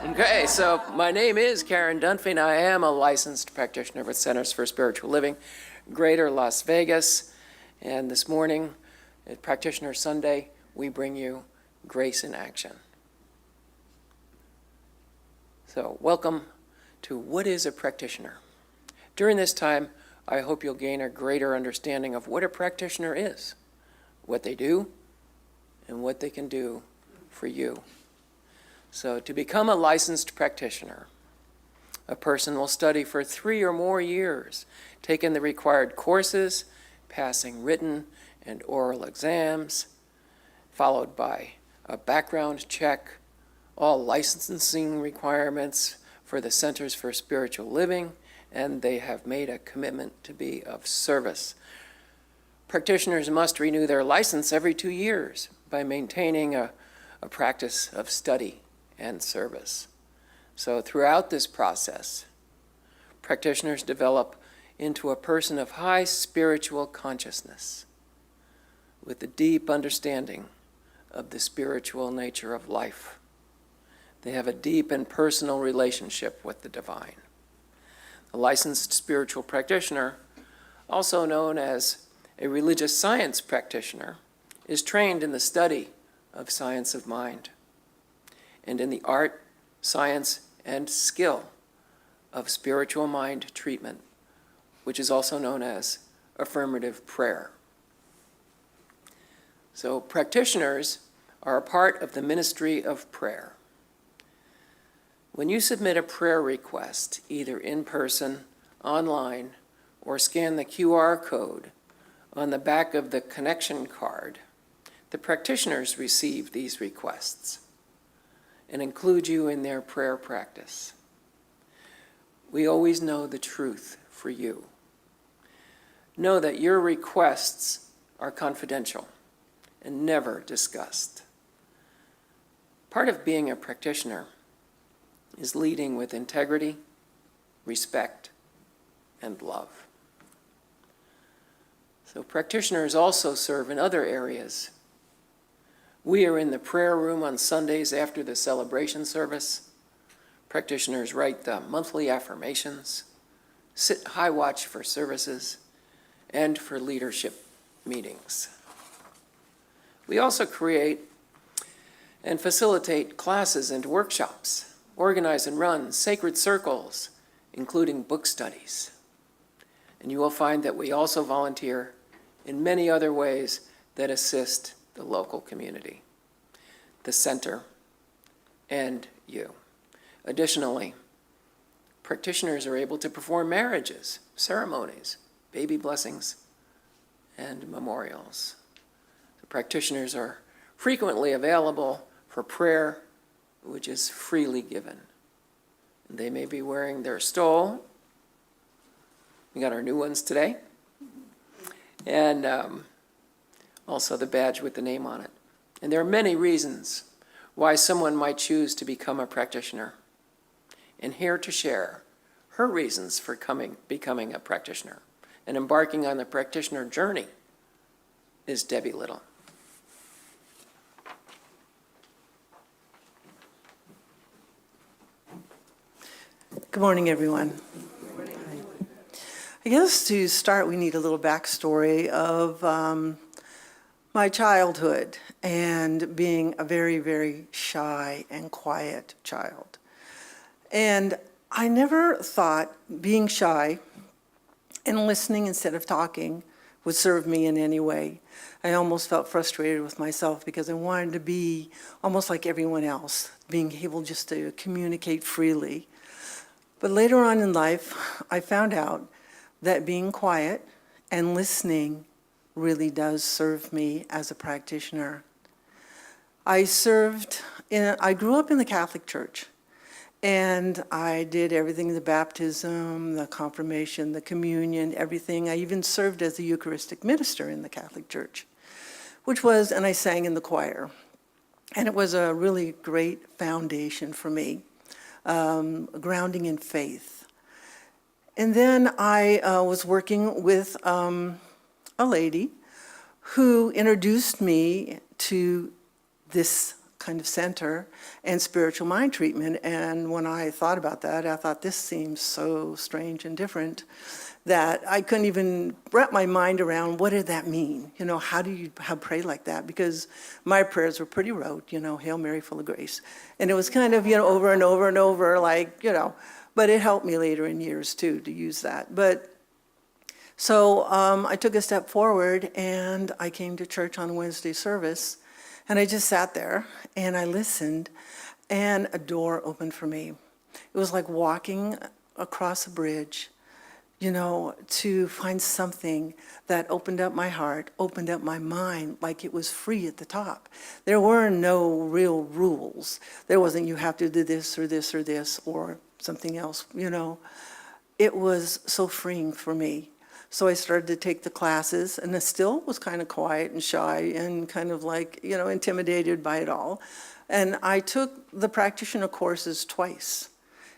Okay, so my name is Karen Dunphy, and I am a licensed practitioner with Centers for Spiritual Living, Greater Las Vegas. And this morning, at Practitioner Sunday, we bring you Grace in Action. So welcome to What is a Practitioner? During this time, I hope you'll gain a greater understanding of what a practitioner is, what they do, and what they can do for you. So to become a licensed practitioner, a person will study for 3 or more years, taking the required courses, passing written and oral exams, followed by a background check, all licensing requirements for the Centers for Spiritual Living, and they have made a commitment to be of service. Practitioners must renew their license every 2 years by maintaining a practice of study and service. So throughout this process, practitioners develop into a person of high spiritual consciousness with a deep understanding of the spiritual nature of life. They have a deep and personal relationship with the divine. A licensed spiritual practitioner, also known as a religious science practitioner, is trained in the study of science of mind and in the art, science, and skill of spiritual mind treatment, which is also known as affirmative prayer. So practitioners are a part of the ministry of prayer. When you submit a prayer request, either in person, online, or scan the QR code on the back of the connection card, the practitioners receive these requests and include you in their prayer practice. We always know the truth for you. Know that your requests are confidential and never discussed. Part of being a practitioner is leading with integrity, respect, and love. So practitioners also serve in other areas. We are in the prayer room on Sundays after the celebration service. Practitioners write the monthly affirmations, sit high watch for services, and for leadership meetings. We also create and facilitate classes and workshops, organize and run sacred circles, including book studies. And you will find that we also volunteer in many other ways that assist the local community, the center, and you. Additionally, practitioners are able to perform marriages, ceremonies, baby blessings, and memorials. The practitioners are frequently available for prayer, which is freely given. They may be wearing their stole. We got our new ones today. And also the badge with the name on it. And there are many reasons why someone might choose to become a practitioner. And here to share her reasons for becoming a practitioner and embarking on the practitioner journey is Debbie Little. Good morning, everyone. I guess to start, we need a little backstory of my childhood and being a very, very shy and quiet child. And I never thought being shy and listening instead of talking would serve me in any way. I almost felt frustrated with myself because I wanted to be almost like everyone else, being able just to communicate freely. But later on in life, I found out that being quiet and listening really does serve me as a practitioner. I grew up in the Catholic Church, and I did everything, the baptism, the confirmation, the communion, everything. I even served as a Eucharistic minister in the Catholic Church, and I sang in the choir. And it was a really great foundation for me, grounding in faith. And then I was working with a lady who introduced me to this kind of center and spiritual mind treatment. And when I thought about that, I thought this seems so strange and different that I couldn't even wrap my mind around what did that mean? You know, how do you pray like that? Because my prayers were pretty rote, you know, Hail Mary, full of grace. And it was kind of, you know, over and over and over, like, you know, but it helped me later in years too to use that. But so I took a step forward and I came to church on Wednesday service and I just sat there and I listened and a door opened for me. It was like walking across a bridge, you know, to find something that opened up my heart, opened up my mind, like it was free at the top. There were no real rules. There wasn't you have to do this or this or this or something else, you know. It was so freeing for me. So I started to take the classes, and I still was kind of quiet and shy and kind of like, you know, intimidated by it all. And I took the practitioner courses twice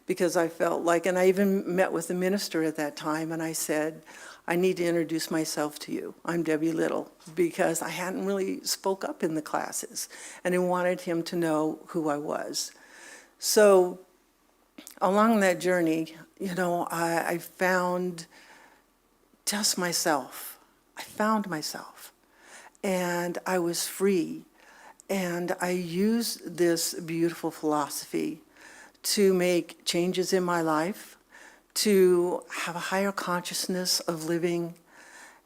because I felt like, and I even met with the minister at that time, and I said, I need to introduce myself to you. I'm Debbie Little, because I hadn't really spoke up in the classes, and I wanted him to know who I was. So along that journey, you know, I found just myself. I found myself, and I was free, and I used this beautiful philosophy to make changes in my life, to have a higher consciousness of living,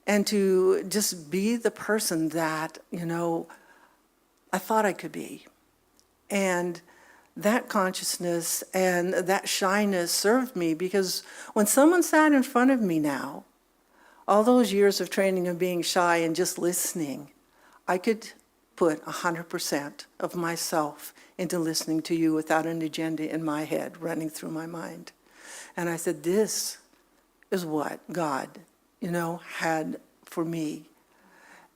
and to just be the person that, you know, I thought I could be. And that consciousness and that shyness served me, because when someone sat in front of me now, all those years of training of being shy and just listening, I could put 100% of myself into listening to you without an agenda in my head running through my mind. And I said, this is what God, you know, had for me.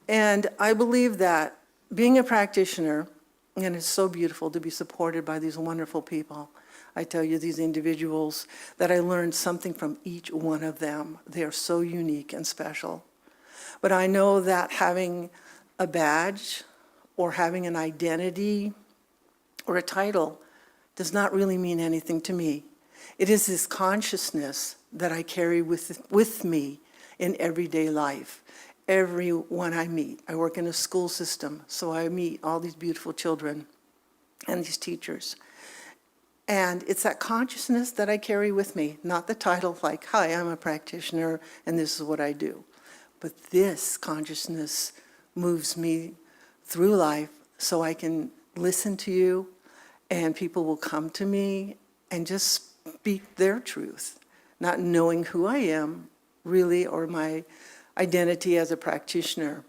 And I believe that being a practitioner, and it's so beautiful to be supported by these wonderful people. I tell you, these individuals, that I learned something from each one of them. They are so unique and special. But I know that having a badge or having an identity or a title does not really mean anything to me. It is this consciousness that I carry with me in everyday life. Everyone I meet. I work in a school system, so I meet all these beautiful children and these teachers. And it's that consciousness that I carry with me, not the title like, hi, I'm a practitioner and this is what I do. But this consciousness moves me through life so I can listen to you and people will come to me and just speak their truth, not knowing who I am really or my identity as a practitioner.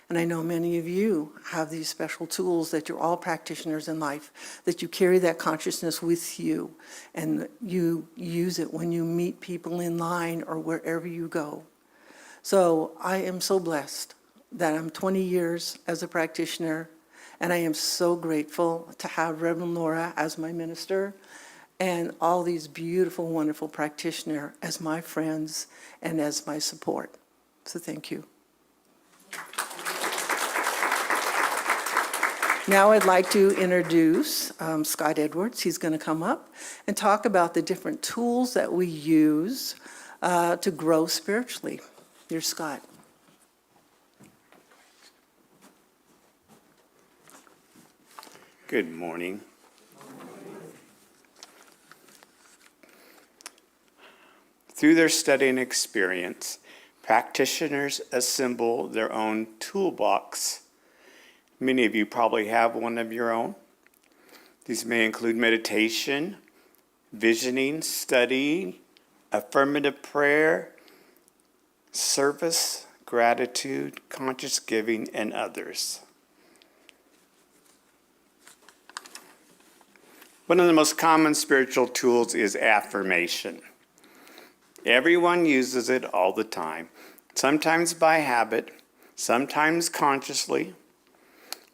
And I know many of you have these special tools that you're all practitioners in life, that you carry that consciousness with you and you use it when you meet people in line or wherever you go. So I am so blessed that I'm 20 years as a practitioner, and I am so grateful to have Reverend Laura as my minister and all these beautiful, wonderful practitioners as my friends and as my support. So thank you. Now I'd like to introduce Scott Edwards. He's going to come up and talk about the different tools that we use to grow spiritually. Here's Scott. Good morning. Through their study and experience, practitioners assemble their own toolbox. Many of you probably have one of your own. These may include meditation, visioning, study, affirmative prayer, service, gratitude, conscious giving, and others. One of the most common spiritual tools is affirmation. Everyone uses it all the time, sometimes by habit, sometimes consciously.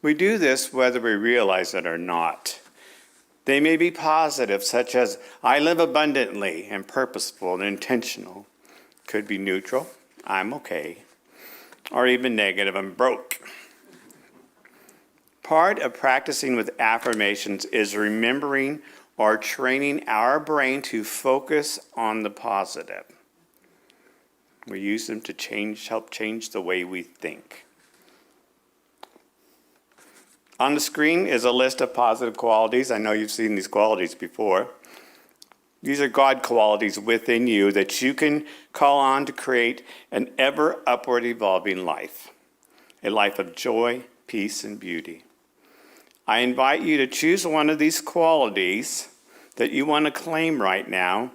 We do this whether we realize it or not. They may be positive, such as, I live abundantly and purposeful and intentional. Could be neutral, I'm okay. Or even negative, I'm broke. Part of practicing with affirmations is remembering or training our brain to focus on the positive. We use them to help change the way we think. On the screen is a list of positive qualities. I know you've seen these qualities before. These are God qualities within you that you can call on to create an ever upward evolving life, a life of joy, peace, and beauty. I invite you to choose one of these qualities that you want to claim right now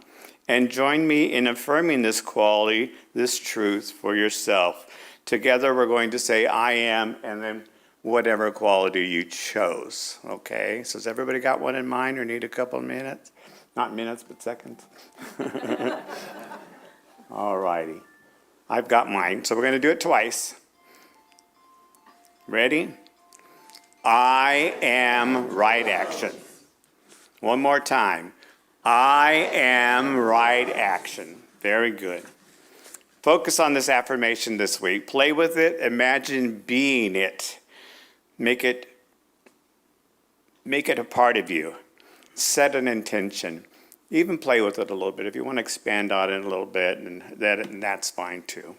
and join me in affirming this quality, this truth for yourself. Together we're going to say, I am, and then whatever quality you chose. Okay, so has everybody got one in mind or need a couple of minutes? Not minutes, but seconds. All righty. I've got mine, so we're going to do it twice. Ready? I am right action. One more time. I am right action. Very good. Focus on this affirmation this week. Play with it. Imagine being it. Make it a part of you. Set an intention. Even play with it a little bit. If you want to expand on it a little bit, and that's fine too.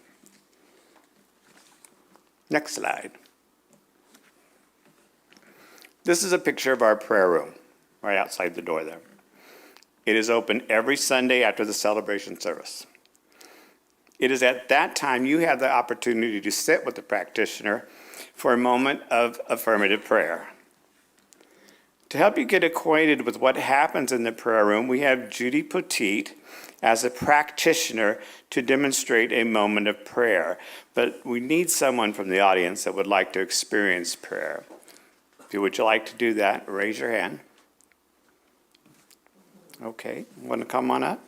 Next slide. This is a picture of our prayer room, right outside the door there. It is open every Sunday after the celebration service. It is at that time you have the opportunity to sit with the practitioner for a moment of affirmative prayer. To help you get acquainted with what happens in the prayer room, we have Judy Poteet as a practitioner to demonstrate a moment of prayer. But we need someone from the audience that would like to experience prayer. Would you like to do that? Raise your hand. Okay, want to come on up?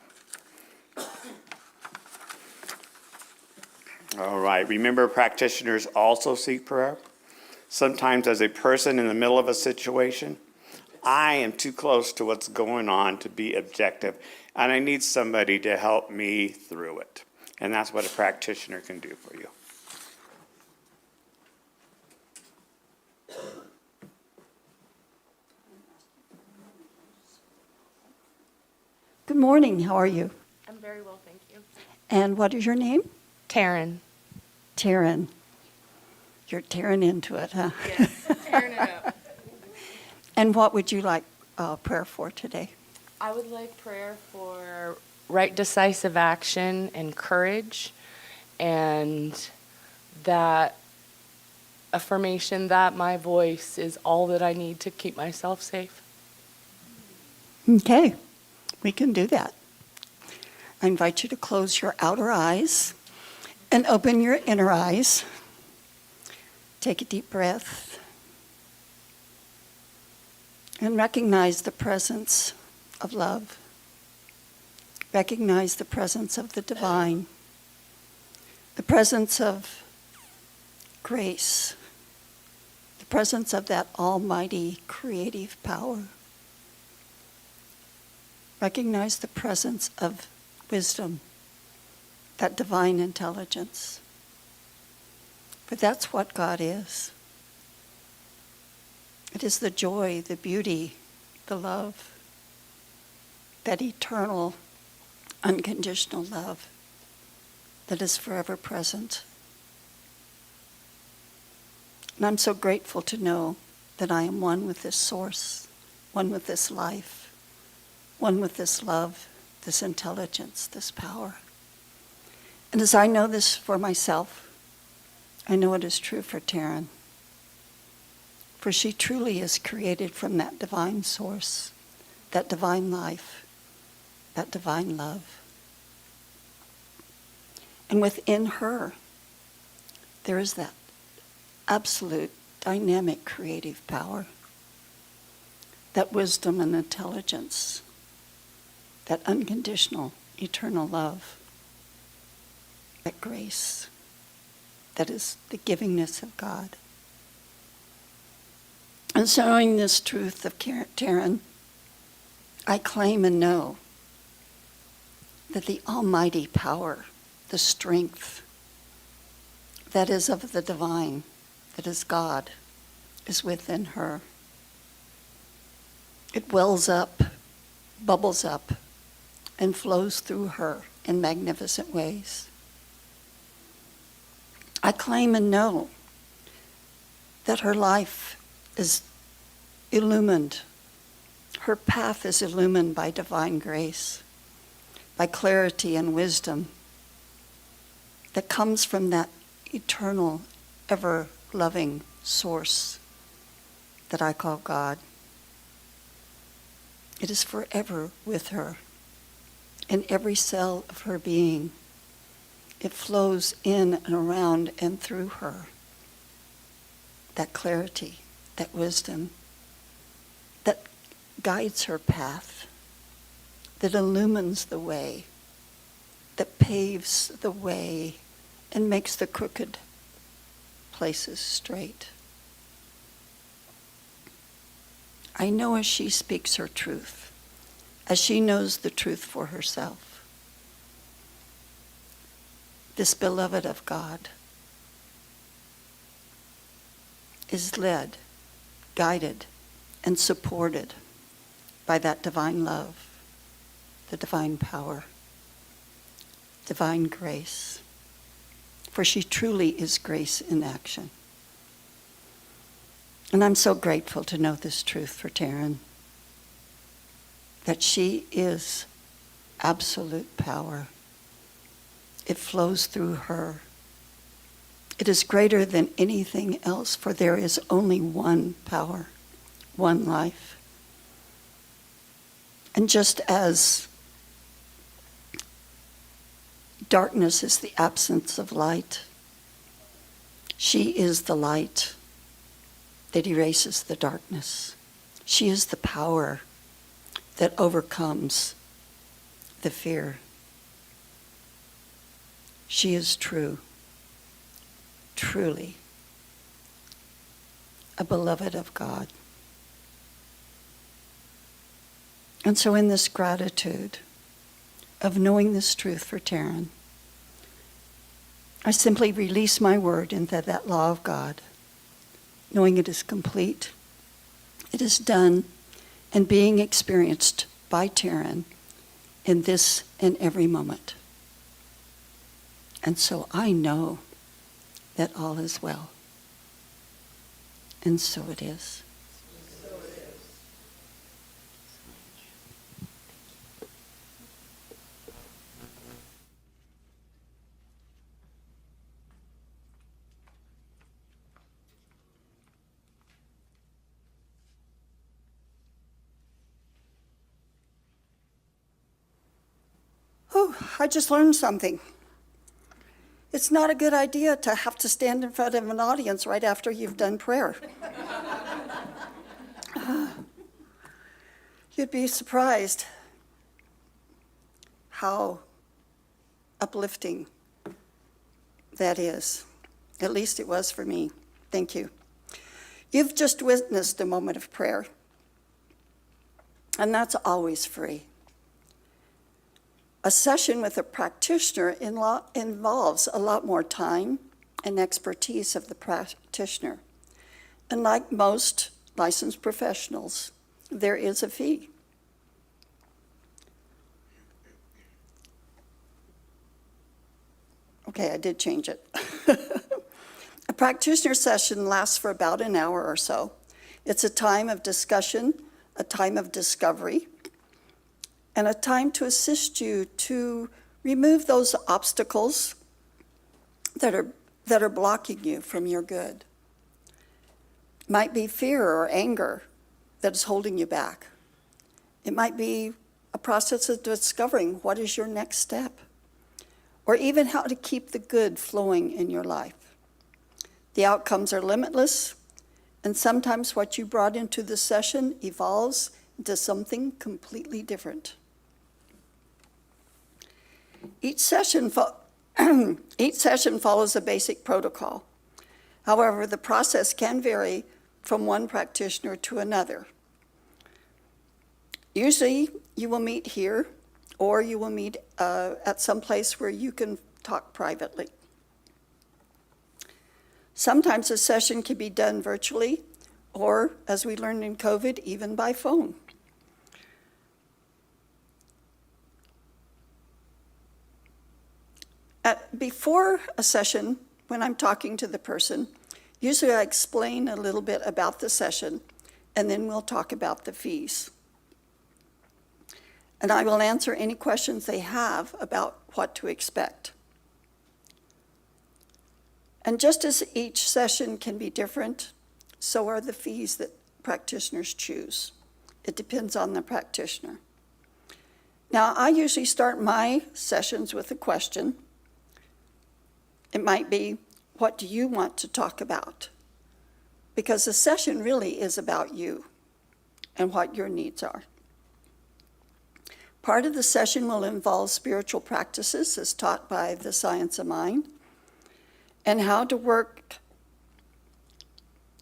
All right, remember practitioners also seek prayer. Sometimes as a person in the middle of a situation, I am too close to what's going on to be objective, and I need somebody to help me through it. And that's what a practitioner can do for you. Good morning. How are you? I'm very well, thank you. And what is your name? Taryn. Taryn. You're tearing into it, huh? Yes, tearing it up. And what would you like prayer for today? I would like prayer for right decisive action and courage, and that affirmation that my voice is all that I need to keep myself safe. Okay, we can do that. I invite you to close your outer eyes and open your inner eyes. Take a deep breath and recognize the presence of love. Recognize the presence of the divine, the presence of grace, the presence of that almighty creative power. Recognize the presence of wisdom, that divine intelligence. For that's what God is. It is the joy, the beauty, the love, that eternal, unconditional love that is forever present. And I'm so grateful to know that I am one with this source, one with this life, one with this love, this intelligence, this power. And as I know this for myself, I know it is true for Taryn. For she truly is created from that divine source, that divine life, that divine love. And within her, there is that absolute dynamic creative power, that wisdom and intelligence, that unconditional eternal love, that grace, that is the givingness of God. And so knowing this truth of Taryn, I claim and know that the almighty power, the strength that is of the divine, that is God, is within her. It wells up, bubbles up, and flows through her in magnificent ways. I claim and know that her life is illumined. Her path is illumined by divine grace, by clarity and wisdom that comes from that eternal, ever-loving source that I call God. It is forever with her, in every cell of her being. It flows in and around and through her. That clarity, that wisdom, that guides her path, that illumines the way, that paves the way and makes the crooked places straight. I know as she speaks her truth, as she knows the truth for herself, this beloved of God is led, guided, and supported by that divine love, the divine power, divine grace. For she truly is grace in action. And I'm so grateful to know this truth for Taryn, that she is absolute power. It flows through her. It is greater than anything else, for there is only one power, one life. And just as darkness is the absence of light, she is the light that erases the darkness. She is the power that overcomes the fear. She is true, truly a beloved of God. And so in this gratitude of knowing this truth for Taryn, I simply release my word into that law of God, knowing it is complete, it is done, and being experienced by Taryn in this and every moment. And so I know that all is well. And so it is. Oh, I just learned something. It's not a good idea to have to stand in front of an audience right after you've done prayer. You'd be surprised how uplifting that is. At least it was for me. Thank you. You've just witnessed a moment of prayer, and that's always free. A session with a practitioner involves a lot more time and expertise of the practitioner. And like most licensed professionals, there is a fee. Okay, I did change it. A practitioner session lasts for about an hour or so. It's a time of discussion, a time of discovery, and a time to assist you to remove those obstacles that are blocking you from your good. It might be fear or anger that is holding you back. It might be a process of discovering what is your next step, or even how to keep the good flowing in your life. The outcomes are limitless, and sometimes what you brought into the session evolves into something completely different. Each session follows a basic protocol. However, the process can vary from one practitioner to another. Usually, you will meet here, or you will meet at some place where you can talk privately. Sometimes a session can be done virtually, or, as we learned in COVID, even by phone. Before a session, when I'm talking to the person, usually I explain a little bit about the session, and then we'll talk about the fees. And I will answer any questions they have about what to expect. And just as each session can be different, so are the fees that practitioners choose. It depends on the practitioner. Now, I usually start my sessions with a question. It might be, what do you want to talk about? Because the session really is about you and what your needs are. Part of the session will involve spiritual practices as taught by the Science of Mind and how to work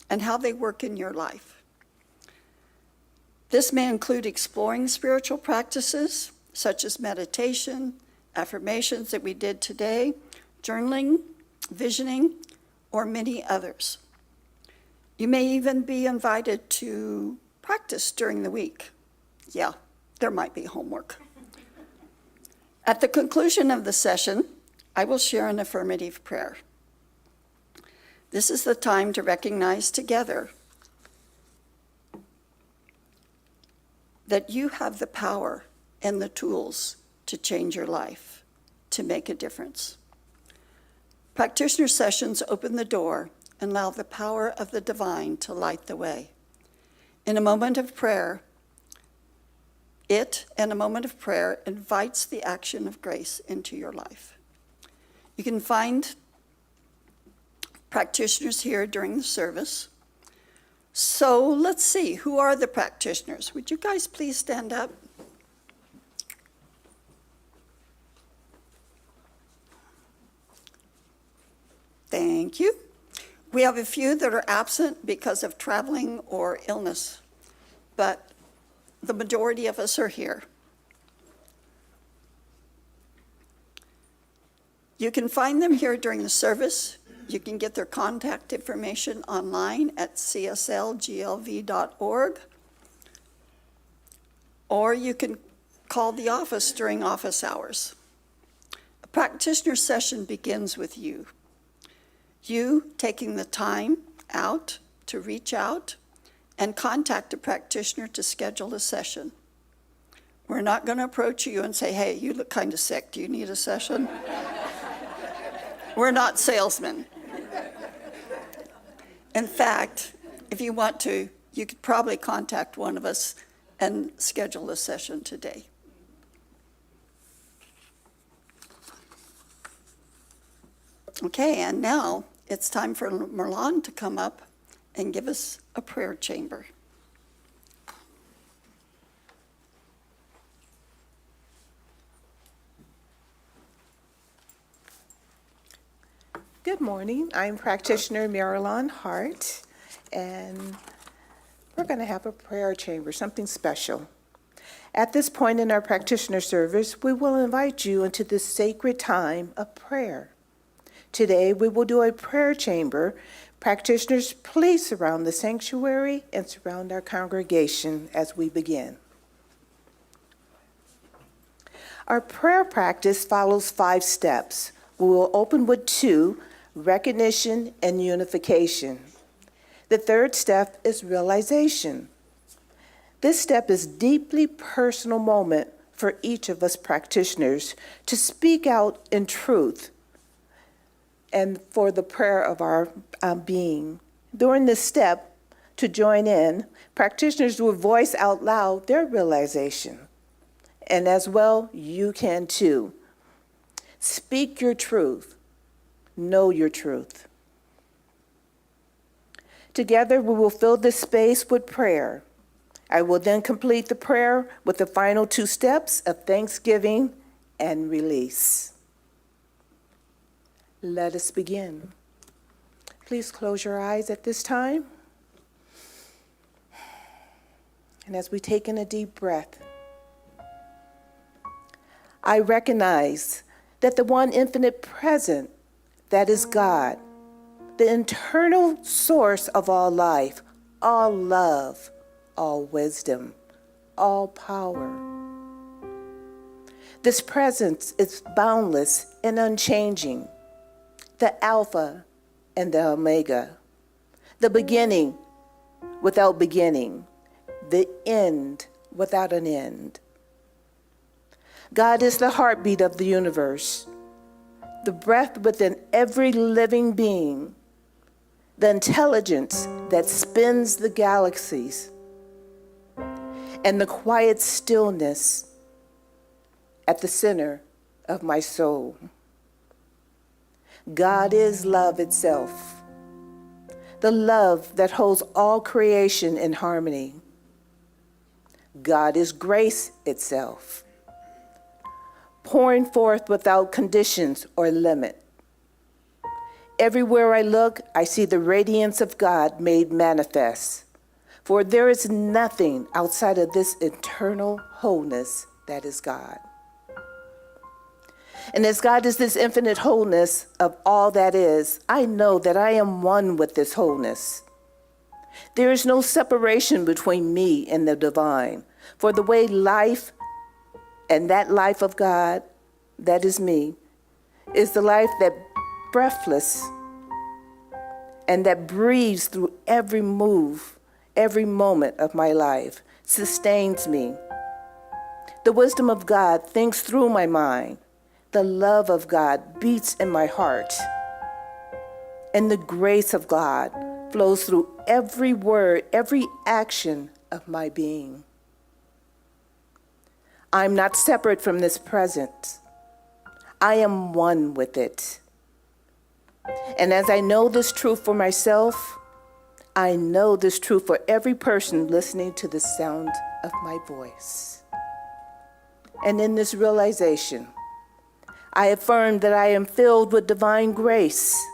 and how they work in your life. This may include exploring spiritual practices such as meditation, affirmations that we did today, journaling, visioning, or many others. You may even be invited to practice during the week. Yeah, there might be homework. At the conclusion of the session, I will share an affirmative prayer. This is the time to recognize together that you have the power and the tools to change your life, to make a difference. Practitioner sessions open the door and allow the power of the divine to light the way. In a moment of prayer, a moment of prayer invites the action of grace into your life. You can find practitioners here during the service. So let's see, who are the practitioners? Would you guys please stand up? Thank you. We have a few that are absent because of traveling or illness, but the majority of us are here. You can find them here during the service. You can get their contact information online at CSLGLV.org, or you can call the office during office hours. A practitioner session begins with you. You taking the time out to reach out and contact a practitioner to schedule a session. We're not going to approach you and say, hey, you look kind of sick. Do you need a session? We're not salesmen. In fact, if you want to, you could probably contact one of us and schedule a session today. Okay, and now it's time for Merlon to come up and give us a prayer chamber. Good morning. I'm practitioner Marilyn Hart, and we're going to have a prayer chamber, something special. At this point in our practitioner service, we will invite you into this sacred time of prayer. Today, we will do a prayer chamber. Practitioners, please surround the sanctuary and surround our congregation as we begin. Our prayer practice follows 5 steps. We will open with 2, recognition and unification. The 3rd step is realization. This step is a deeply personal moment for each of us practitioners to speak out in truth and for the prayer of our being. During this step, to join in, practitioners will voice out loud their realization. And as well, you can too. Speak your truth. Know your truth. Together, we will fill this space with prayer. I will then complete the prayer with the final 2 steps of thanksgiving and release. Let us begin. Please close your eyes at this time. And as we take in a deep breath, I recognize that the one infinite present, that is God, the internal source of all life, all love, all wisdom, all power. This presence is boundless and unchanging, the Alpha and the Omega, the beginning without beginning, the end without an end. God is the heartbeat of the universe, the breath within every living being, the intelligence that spins the galaxies, and the quiet stillness at the center of my soul. God is love itself, the love that holds all creation in harmony. God is grace itself, pouring forth without conditions or limit. Everywhere I look, I see the radiance of God made manifest, for there is nothing outside of this eternal wholeness that is God. And as God is this infinite wholeness of all that is, I know that I am one with this wholeness. There is no separation between me and the divine, for the way life and that life of God, that is me, is the life that breathless and that breathes through every move, every moment of my life, sustains me. The wisdom of God thinks through my mind. The love of God beats in my heart. And the grace of God flows through every word, every action of my being. I'm not separate from this presence. I am one with it. And as I know this truth for myself, I know this truth for every person listening to the sound of my voice. And in this realization, I affirm that I am filled with divine grace.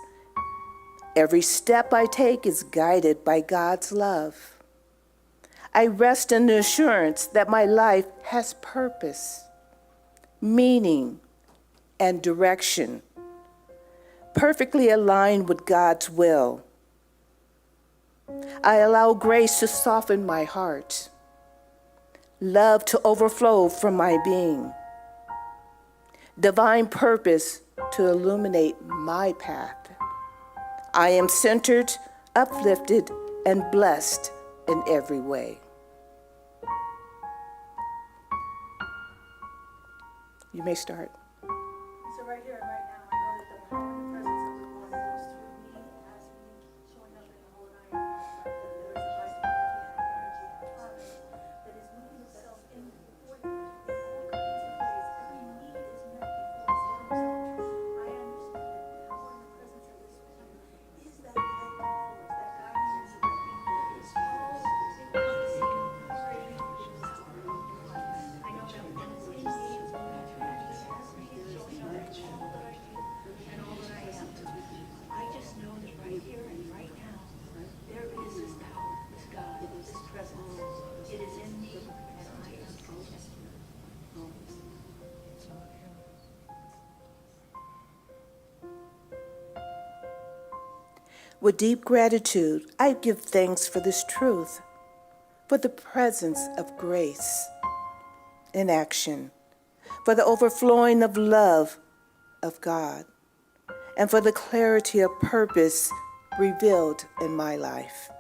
Every step I take is guided by God's love. I rest in the assurance that my life has purpose, meaning, and direction, perfectly aligned with God's will. I allow grace to soften my heart, love to overflow from my being, divine purpose to illuminate my path. I am centered, uplifted, and blessed in every way. You may start. So right here and right now, I know that the power and the presence of the Lord goes through me as me showing up in the whole night. That there is a vitality and energy and harmony that is moving itself in before you in all kinds of ways. Every need is met before it's done. I understand that the power and the presence of this one is that light force, that guiding energy that we is all encompassing, creating this power of God. I know that when it's in me, it's going to I just know that right here and right now, there is this power, this God, this presence. It is in me, and I am focused. With deep gratitude, I give thanks for this truth, for the presence of grace in action, for the overflowing of love of God, and for the clarity of purpose revealed in my life.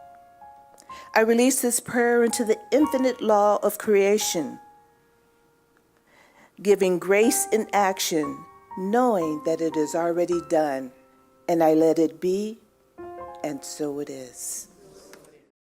I release this prayer into the infinite law of creation, giving grace in action, knowing that it is already done, and I let it be, and so it is.